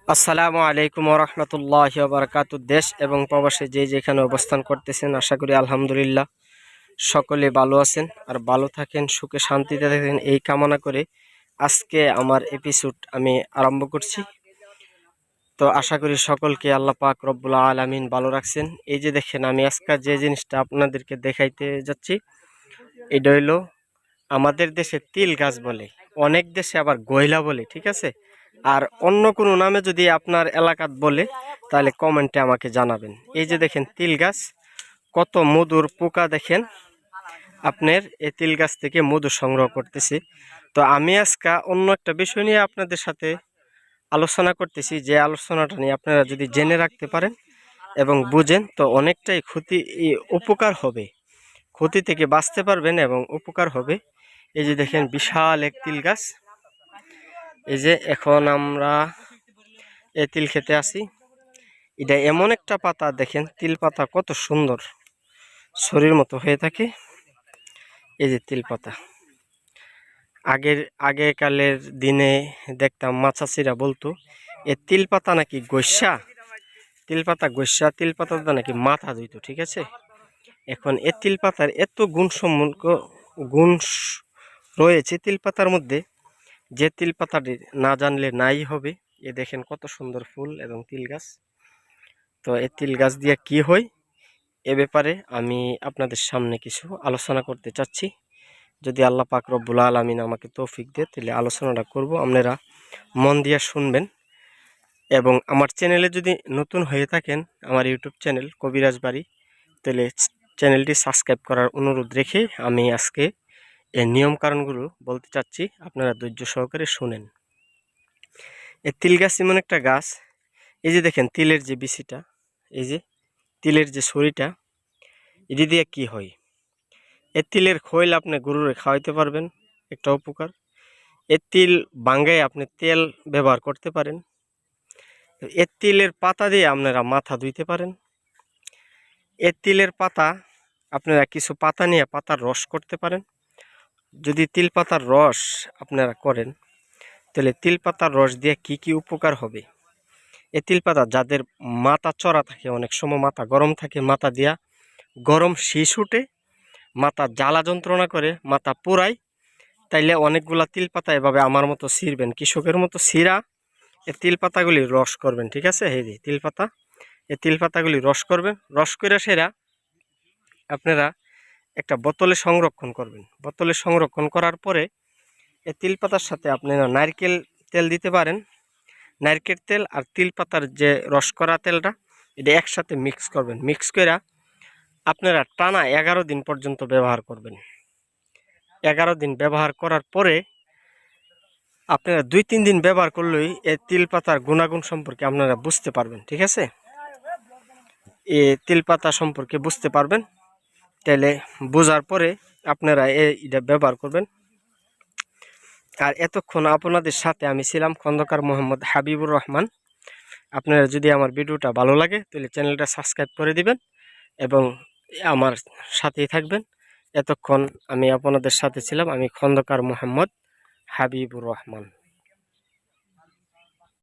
আসসালামু আলাইকুম ওরহমতুল্লাহি ওয়া দেশ এবং প্রবাসে যে যেখানে অবস্থান করতেছেন আশা করি আলহামদুলিল্লাহ সকলে ভালো আছেন আর ভালো থাকেন, সুখে শান্তিতে থাকেন এই কামনা করে আজকে আমার এপিসোড আমি আরম্ভ করছি। তো আশা করি সকলকে আল্লাহ পাক রব্বুল আলামিন ভালো রাখছেন। এই যে দেখেন, আমি আজকে যে জিনিসটা আপনাদেরকে দেখাইতে যাচ্ছি এটা হইলো আমাদের দেশে তিল গাছ বলে, অনেক দেশে আবার গয়লা বলে, ঠিক আছে? আর অন্য কোনো নামে যদি আপনার এলাকাত বলে তাহলে কমেন্টে আমাকে জানাবেন। এই যে দেখেন তিল গাছ, কত মধুর পোকা দেখেন। আপনার এই তিল গাছ থেকে মধু সংগ্রহ করতেছি। তো আমি আজকে অন্য একটা বিষয় নিয়ে আপনাদের সাথে আলোচনা করতেছি, যে আলোচনাটা নিয়ে আপনারা যদি জেনে রাখতে পারেন এবং বুঝেন তো অনেকটাই উপকার হবে, ক্ষতি থেকে বাঁচতে পারবেন এবং উপকার হবে। এই যে দেখেন বিশাল এক তিল গাছ। এই যে এখন আমরা এই তিল খেতে আসি। এটা এমন একটা পাতা, দেখেন তিল পাতা কত সুন্দর শরীর মতো হয়ে থাকে। এই যে তিল পাতা, আগেকালের দিনে দেখতাম মাছাচিরা বলতো এ তিল পাতা নাকি গৈসা, তিল পাতা গৈসা, তিল পাতাটা নাকি মাথা ধুইতো, ঠিক আছে? এখন এ তিল পাতার এত গুণ রয়েছে তিল পাতার মধ্যে, যে তিল পাতাটি না জানলে নাই হবে। এ দেখেন কত সুন্দর ফুল এবং তিল গাছ। তো এই তিল গাছ দিয়ে কি হয় এ ব্যাপারে আমি আপনাদের সামনে কিছু আলোচনা করতে চাচ্ছি। যদি আল্লাহ পাক রব্বুল আলামিন আমাকে তৌফিক দেয় তাহলে আলোচনাটা করব, আপনারা মন দিয়ে শুনবেন। এবং আমার চ্যানেলে যদি নতুন হয়ে থাকেন, আমার ইউটিউব চ্যানেল কবিরাজ বাড়ি, তাহলে চ্যানেলটি সাবস্ক্রাইব করার অনুরোধ রেখে আমি আজকে এই নিয়ম কারণগুলো বলতে চাচ্ছি, আপনারা ধৈর্য সহকারে শুনেন। এই তিল গাছ এমন একটা গাছ, এই যে দেখেন তিলের যে বিচিটা, এই যে তিলের যে ছড়িটা, এটি দিয়ে কি হয়, এই তিলের খৈল আপনি গরুরে খাওয়াইতে পারবেন, একটা উপকার। এই তিল ভাঙ্গায় আপনি তেল ব্যবহার করতে পারেন। এই তিলের পাতা দিয়ে আপনারা মাথা ধুইতে পারেন। এই তিলের পাতা আপনারা কিছু পাতা নিয়ে পাতার রস করতে পারেন। যদি তিল পাতার রস আপনারা করেন তাহলে তিল পাতার রস দিয়ে কি কি উপকার হবে। এই তিল পাতা যাদের মাথা চড়া থাকে, অনেক সময় মাথা গরম থাকে, মাথা দিয়া গরম শীষ উঠে, মাথা জ্বালা যন্ত্রণা করে, মাথা পোড়ায়, তাইলে অনেকগুলা তিল পাতা এভাবে আমার মতো ছিঁড়বেন, কৃষকের মতো ছিঁড়া এই তিল পাতাগুলি রস করবেন, ঠিক আছে? এই যে তিল পাতা, এই তিল পাতাগুলি রস করবেন, রস করে সেরা আপনারা একটা বোতলে সংরক্ষণ করবেন। বোতলে সংরক্ষণ করার পরে এই তিল পাতার সাথে আপনারা নারকেল তেল দিতে পারেন। নারকেল তেল আর তিল পাতার যে রস করা তেলটা, এটা একসাথে মিক্স করবেন। মিক্স করে আপনারা টানা 11 দিন পর্যন্ত ব্যবহার করবেন। 11 দিন ব্যবহার করার পরে আপনারা 2-3 দিন ব্যবহার করলেই এই তিল পাতার গুণাগুণ সম্পর্কে আপনারা বুঝতে পারবেন, ঠিক আছে? এই তিল পাতা সম্পর্কে বুঝতে পারবেন, তাহলে বোঝার পরে আপনারা এটা ব্যবহার করবেন। আর এতক্ষণ আপনাদের সাথে আমি ছিলাম খন্দকার মোহাম্মদ হাবিবুর রহমান। আপনারা যদি আমার ভিডিওটা ভালো লাগে তাহলে চ্যানেলটা সাবস্ক্রাইব করে দিবেন এবং আমার সাথেই থাকবেন। এতক্ষণ আমি আপনাদের সাথে ছিলাম, আমি খন্দকার মোহাম্মদ হাবিবুর রহমান।